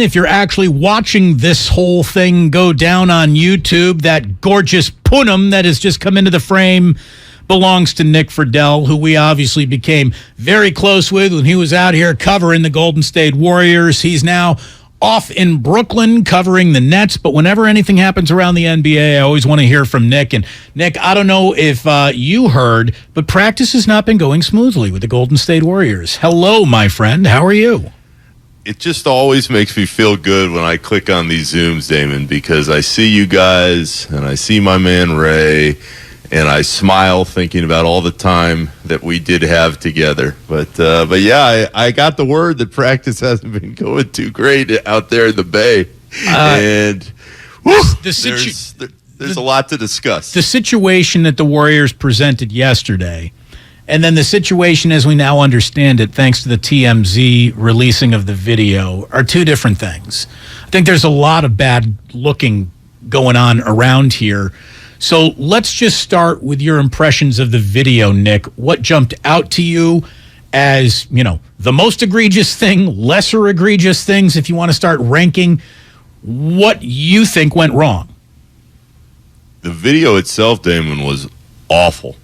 If you're actually watching this whole thing go down on YouTube, that gorgeous punum that has just come into the frame belongs to Nick Friedell, who we obviously became very close with when he was out here covering the Golden State Warriors. He's now off in Brooklyn covering the Nets, but whenever anything happens around the NBA, I always want to hear from Nick. And Nick, I don't know if you heard, but practice has not been going smoothly with the Golden State Warriors. Hello, my friend. How are you? It just always makes me feel good when I click on these Zooms, Damon, because I see you guys and I see my man Ray, and I smile thinking about all the time that we did have together. But yeah, I got the word that practice hasn't been going too great out there in the Bay, and there's a lot to discuss. The situation that the Warriors presented yesterday, and then the situation as we now understand it, thanks to the TMZ releasing of the video, are two different things. I think there's a lot of bad looking going on around here. So let's just start with your impressions of the video, Nick. What jumped out to you as, the most egregious thing, lesser egregious things, if you want to start ranking what you think went wrong? The video itself, Damon, was awful.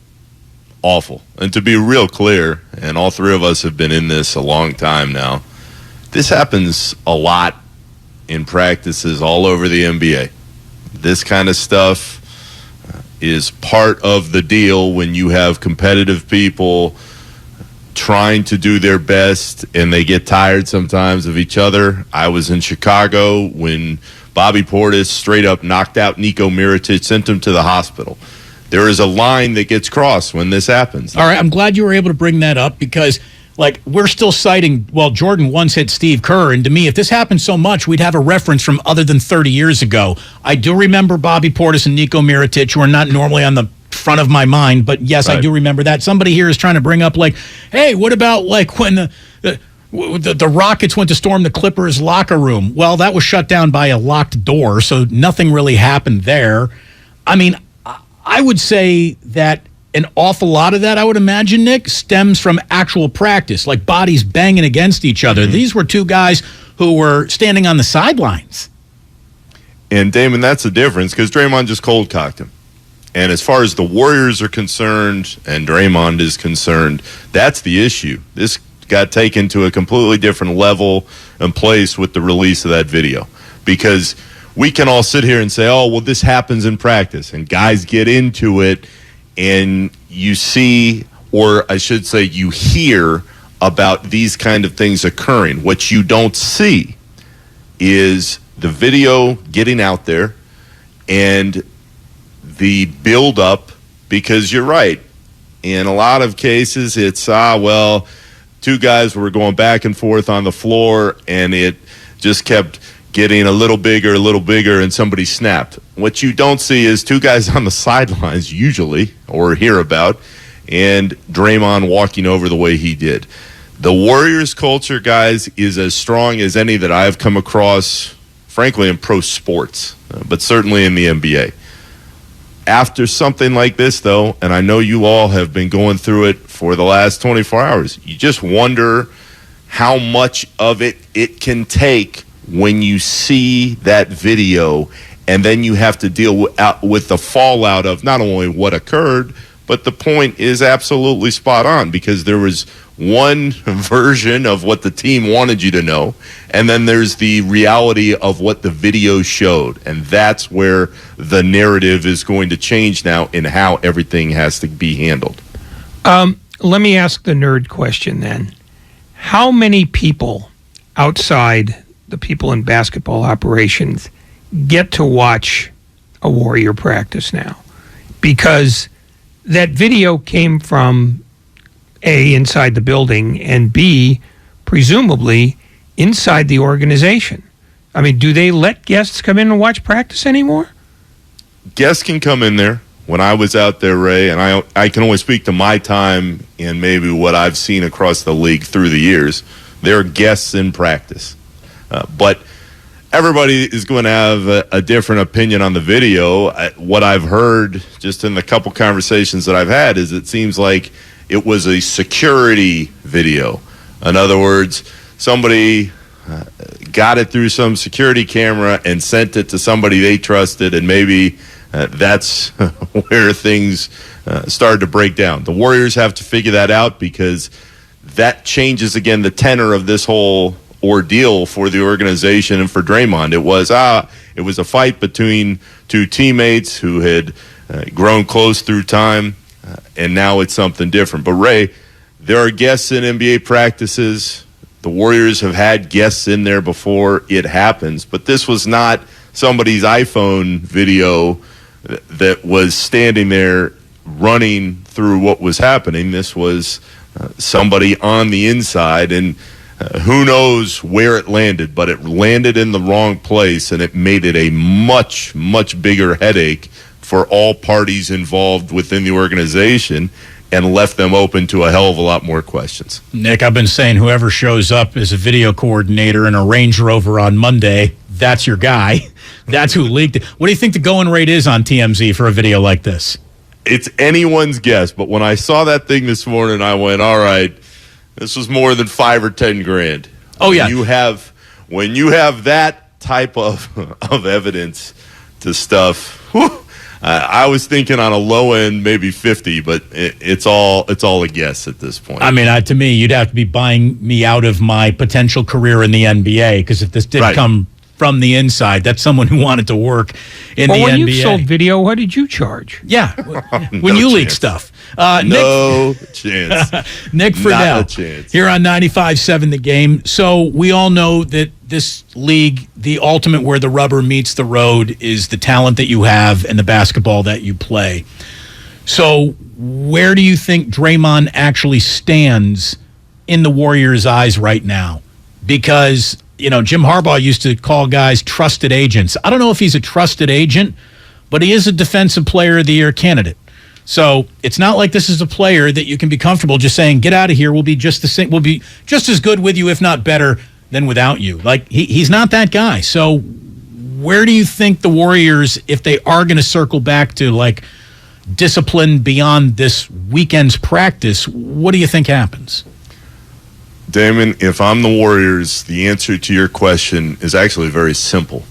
Awful. And to be real clear, and all three of us have been in this a long time now, this happens a lot in practices all over the NBA. This kind of stuff is part of the deal when you have competitive people trying to do their best and they get tired sometimes of each other. I was in Chicago when Bobby Portis straight up knocked out Niko Mirotic, sent him to the hospital. There is a line that gets crossed when this happens. All right, I'm glad you were able to bring that up because, we're still citing, Jordan once hit Steve Kerr, and to me, if this happened so much, we'd have a reference from other than 30 years ago. I do remember Bobby Portis and Niko Mirotic, who are not normally on the front of my mind, but yes, right. I do remember that. Somebody here is trying to bring up, hey, what about, when the Rockets went to storm the Clippers locker room? Well, that was shut down by a locked door, so nothing really happened there. I mean, I would say that an awful lot of that, I would imagine, Nick, stems from actual practice, like bodies banging against each other. Mm-hmm. These were two guys who were standing on the sidelines. And, Damon, that's the difference because Draymond just cold-cocked him. And as far as the Warriors are concerned and Draymond is concerned, that's the issue. This got taken to a completely different level and place with the release of that video because we can all sit here and say, oh, well, this happens in practice, and guys get into it, and you see, or I should say you hear about these kind of things occurring. What you don't see is the video getting out there and the build-up, because you're right. In a lot of cases, it's, two guys were going back and forth on the floor, and it just kept getting a little bigger, and somebody snapped. What you don't see is two guys on the sidelines, usually, or hear about, and Draymond walking over the way he did. The Warriors culture, guys, is as strong as any that I've come across, frankly, in pro sports, but certainly in the NBA. After something like this, though, and I know you all have been going through it for the last 24 hours, you just wonder how much of it can take when you see that video, and then you have to deal with the fallout of not only what occurred, but the point is absolutely spot on because there was one version of what the team wanted you to know, and then there's the reality of what the video showed, and that's where the narrative is going to change now in how everything has to be handled. Let me ask the nerd question then. How many people outside the people in basketball operations get to watch a Warrior practice now? Because that video came from A, inside the building, and B, presumably inside the organization. I mean, do they let guests come in and watch practice anymore? Guests can come in there. When I was out there, Ray, and I can only speak to my time and maybe what I've seen across the league through the years, there are guests in practice. But everybody is going to have a different opinion on the video. What I've heard just in the couple conversations that I've had is it seems like it was a security video. In other words, somebody got it through some security camera and sent it to somebody they trusted, and maybe that's where things started to break down. The Warriors have to figure that out, because that changes, again, the tenor of this whole ordeal for the organization and for Draymond. It was a fight between two teammates who had grown close through time, and now it's something different. But, Ray, there are guests in NBA practices. The Warriors have had guests in there before. It happens. But this was not somebody's iPhone video that was standing there running through what was happening. This was somebody on the inside, and who knows where it landed, but it landed in the wrong place, and it made it a much, much bigger headache for all parties involved within the organization, and left them open to a hell of a lot more questions. Nick, I've been saying whoever shows up as a video coordinator in a Range Rover on Monday, that's your guy. That's who leaked it. What do you think the going rate is on TMZ for a video like this? It's anyone's guess, but when I saw that thing this morning, I went, all right, this was more than $5 or $10 grand. Oh, yeah. When you have that type of evidence to stuff, whew, I was thinking on a low end, maybe 50, but it's all a guess at this point. I mean, to me, you'd have to be buying me out of my potential career in the NBA, because if this did come from the inside, that's someone who wanted to work in the NBA. When you sold video, what did you charge? Yeah, when you leak stuff. No chance. Nick Friedell here on 95.7 The Game. So we all know that this league, the ultimate where the rubber meets the road is the talent that you have and the basketball that you play. So where do you think Draymond actually stands in the Warriors' eyes right now? Because, you know, Jim Harbaugh used to call guys trusted agents. I don't know if he's a trusted agent, but he is a Defensive Player of the Year candidate. So it's not like this is a player that you can be comfortable just saying, get out of here, we'll be just the same, we'll be just as good with you, if not better, than without you. Like, he's not that guy. So where do you think the Warriors, if they are going to circle back to, like, discipline beyond this weekend's practice, what do you think happens? Damon, if I'm the Warriors, the answer to your question is actually very simple.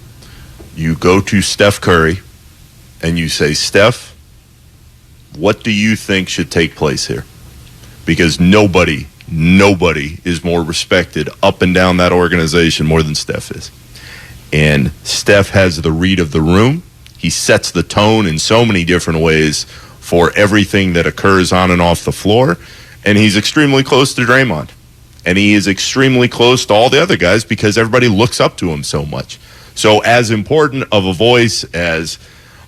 You go to Steph Curry and you say, Steph, what do you think should take place here? Because nobody is more respected up and down that organization more than Steph is. And Steph has the read of the room. He sets the tone in so many different ways for everything that occurs on and off the floor. And he's extremely close to Draymond. And he is extremely close to all the other guys because everybody looks up to him so much. So as important of a voice as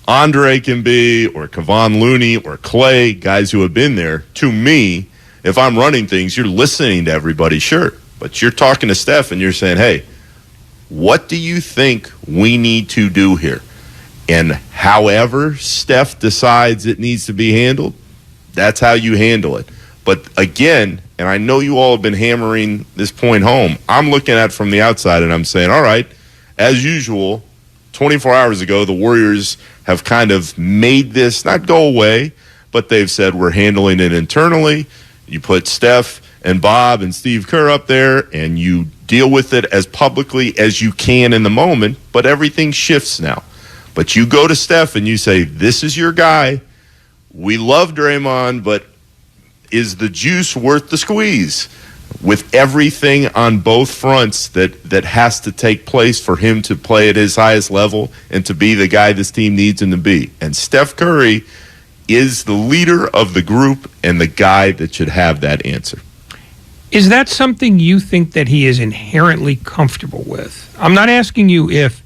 Andre can be, or Kevon Looney, or Clay, guys who have been there, to me, if I'm running things, you're listening to everybody, sure. But you're talking to Steph and you're saying, hey, what do you think we need to do here? And however Steph decides it needs to be handled, that's how you handle it. But again, and I know you all have been hammering this point home, I'm looking at it from the outside and I'm saying, all right, as usual, 24 hours ago, the Warriors have kind of made this not go away, but they've said we're handling it internally. You put Steph and Bob and Steve Kerr up there and you deal with it as publicly as you can in the moment, but everything shifts now. But you go to Steph and you say, this is your guy. We love Draymond, but is the juice worth the squeeze? With everything on both fronts that has to take place for him to play at his highest level and to be the guy this team needs him to be. And Steph Curry is the leader of the group and the guy that should have that answer. Is that something you think that he is inherently comfortable with? I'm not asking you if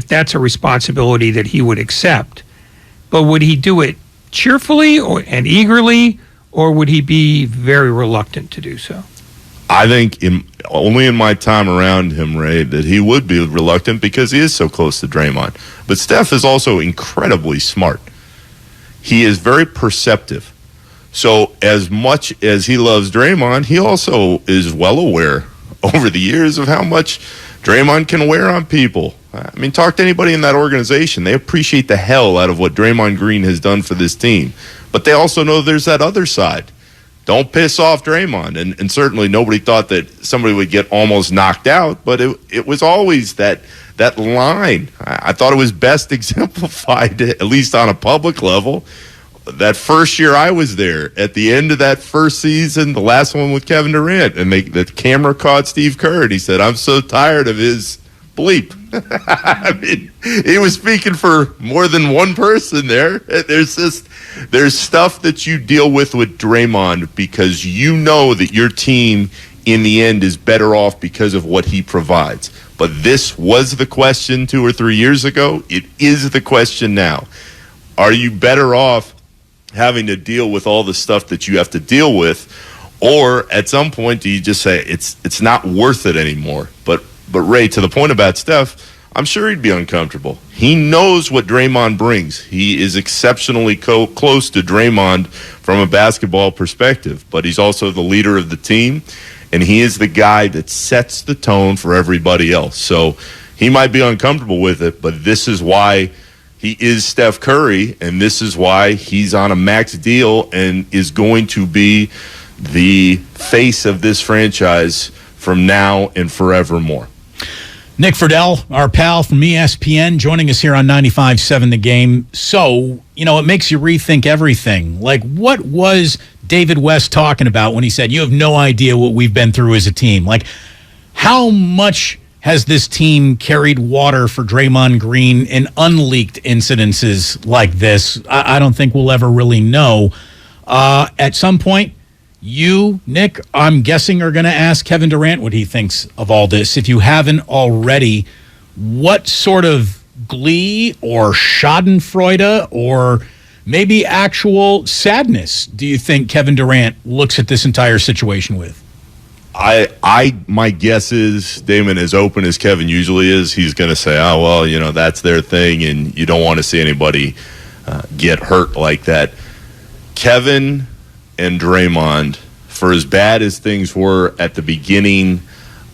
that's a responsibility that he would accept, but would he do it cheerfully and eagerly, or would he be very reluctant to do so? I think only in my time around him, Ray, that he would be reluctant because he is so close to Draymond. But Steph is also incredibly smart. He is very perceptive. So as much as he loves Draymond, he also is well aware over the years of how much Draymond can wear on people. I mean, talk to anybody in that organization. They appreciate the hell out of what Draymond Green has done for this team. But they also know there's that other side. don't piss off Draymond. And certainly nobody thought that somebody would get almost knocked out, but it was always that line. I thought it was best exemplified, at least on a public level. That first year I was there, at the end of that first season, the last one with Kevin Durant, and the camera caught Steve Kerr, and he said, "I'm so tired of his bleep." I mean, he was speaking for more than one person there. There's stuff that you deal with Draymond because you know that your team in the end is better off because of what he provides. But this was the question 2 or 3 years ago. It is the question now. Are you better off having to deal with all the stuff that you have to deal with, or at some point do you just say it's not worth it anymore? But Ray, to the point about Steph, I'm sure he'd be uncomfortable. He knows what Draymond brings. He is exceptionally close to Draymond from a basketball perspective, but he's also the leader of the team, and he is the guy that sets the tone for everybody else. So he might be uncomfortable with it, but this is why he is Steph Curry, and this is why he's on a max deal and is going to be the face of this franchise from now and forevermore. Nick Friedell, our pal from ESPN, joining us here on 95.7 The Game. So, it makes you rethink everything. Like, what was David West talking about when he said, "You have no idea what we've been through as a team"? Like, how much has this team carried water for Draymond Green in unleaked incidences like this? I don't think we'll ever really know. At some point, you, Nick, I'm guessing are going to ask Kevin Durant what he thinks of all this. If you haven't already, what sort of glee or schadenfreude or maybe actual sadness do you think Kevin Durant looks at this entire situation with? My guess is, Damon, as open as Kevin usually is, he's going to say, "Oh, well, that's their thing, and you don't want to see anybody get hurt like that." Kevin and Draymond, for as bad as things were at the beginning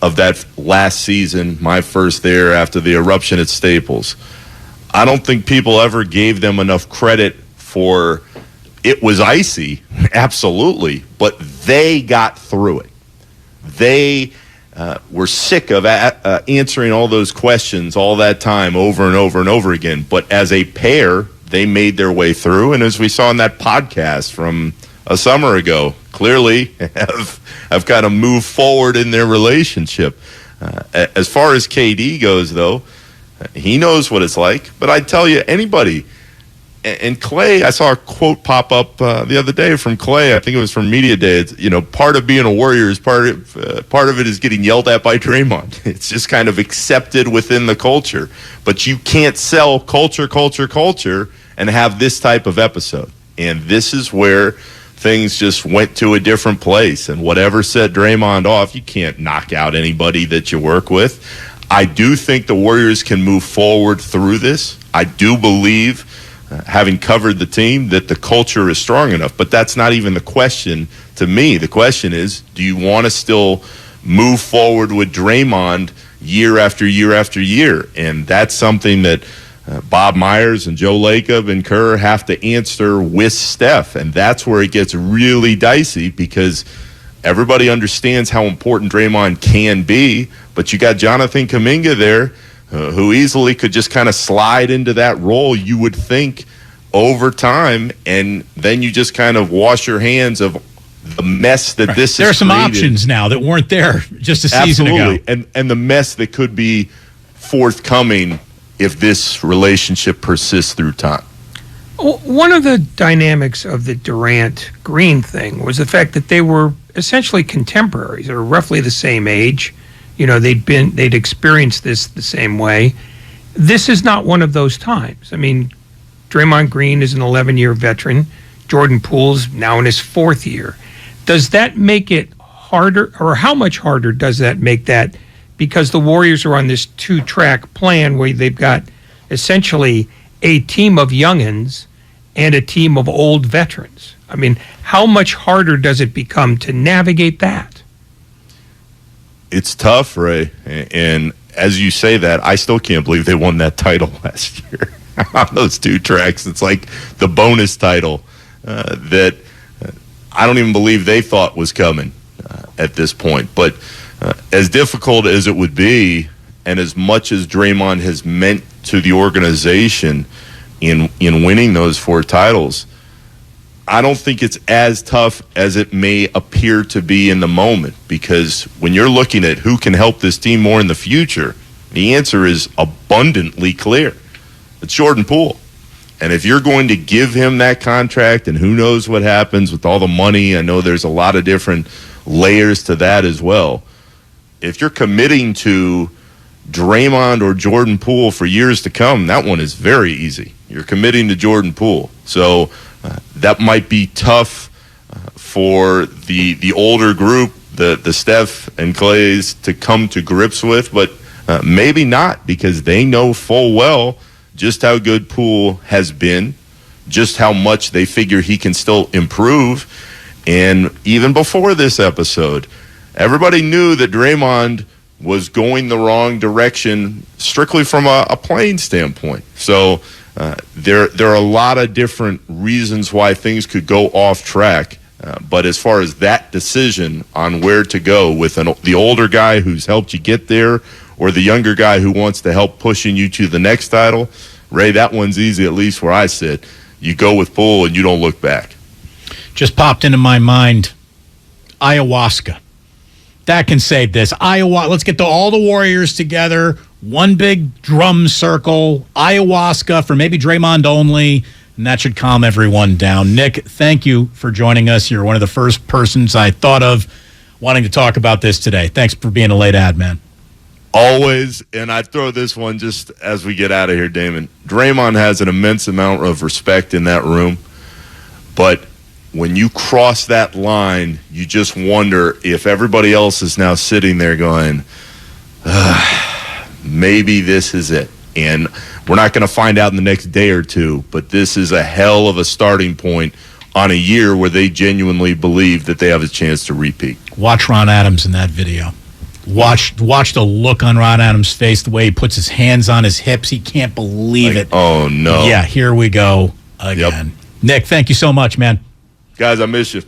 of that last season, my first there after the eruption at Staples, I don't think people ever gave them enough credit for it was icy, absolutely, but they got through it. They were sick of answering all those questions all that time over and over and over again, but as a pair, they made their way through, and as we saw in that podcast from a summer ago, clearly have kind of moved forward in their relationship. As far as KD goes, though, he knows what it's like. But I tell you, anybody, and Clay, I saw a quote pop up the other day from Clay. I think it was from Media Day. It's, part of being a Warrior is part of it is getting yelled at by Draymond. It's just kind of accepted within the culture. But you can't sell culture, and have this type of episode. And this is where things just went to a different place. And whatever set Draymond off, you can't knock out anybody that you work with. I do think the Warriors can move forward through this. I do believe, having covered the team, that the culture is strong enough. But that's not even the question to me. The question is, do you want to still move forward with Draymond year after year after year? And that's something that Bob Myers and Joe Lacob and Kerr have to answer with Steph. And that's where it gets really dicey, because everybody understands how important Draymond can be, but you got Jonathan Kuminga there who easily could just kind of slide into that role, you would think, over time, and then you just kind of wash your hands of the mess that this is. There are some options now that weren't there just a season ago. And the mess that could be forthcoming if this relationship persists through time. One of the dynamics of the Durant-Green thing was the fact that they were essentially contemporaries, or roughly the same age. They'd experienced this the same way. This is not one of those times. I mean, Draymond Green is an 11-year veteran. Jordan Poole's now in his 4th year. Does that make it harder, or how much harder does that make that? Because the Warriors are on this 2-track plan where they've got essentially a team of youngins and a team of old veterans. I mean, how much harder does it become to navigate that? It's tough, Ray. And as you say that, I still can't believe they won that title last year on those 2 tracks. It's like the bonus title that I don't even believe they thought was coming at this point. But as difficult as it would be, and as much as Draymond has meant to the organization in winning those 4 titles, I don't think it's as tough as it may appear to be in the moment, because when you're looking at who can help this team more in the future, the answer is abundantly clear. It's Jordan Poole. And if you're going to give him that contract, and who knows what happens with all the money, I know there's a lot of different layers to that as well. If you're committing to Draymond or Jordan Poole for years to come, that one is very easy. You're committing to Jordan Poole. So that might be tough for the older group, the Steph and Clays, to come to grips with, but maybe not, because they know full well just how good Poole has been, just how much they figure he can still improve. And even before this episode, everybody knew that Draymond was going the wrong direction strictly from a playing standpoint. So there are a lot of different reasons why things could go off track. But as far as that decision on where to go with the older guy who's helped you get there, or the younger guy who wants to help pushing you to the next title, Ray, that one's easy, at least where I sit. You go with Poole and you don't look back. Just popped into my mind, ayahuasca. That can save this. Let's get all the Warriors together, one big drum circle, ayahuasca for maybe Draymond only, and that should calm everyone down. Nick, thank you for joining us. You're one of the first persons I thought of wanting to talk about this today. Thanks for being a late ad, man. Always, and I throw this one just as we get out of here, Damon. Draymond has an immense amount of respect in that room, but when you cross that line, you just wonder if everybody else is now sitting there going, maybe this is it. And we're not going to find out in the next day or two, but this is a hell of a starting point on a year where they genuinely believe that they have a chance to repeat. Watch Ron Adams in that video. Watch the look on Ron Adams' face, the way he puts his hands on his hips. He can't believe it. Oh, no. Yeah, here we go again. Yep. Nick, thank you so much, man. Guys, I miss you.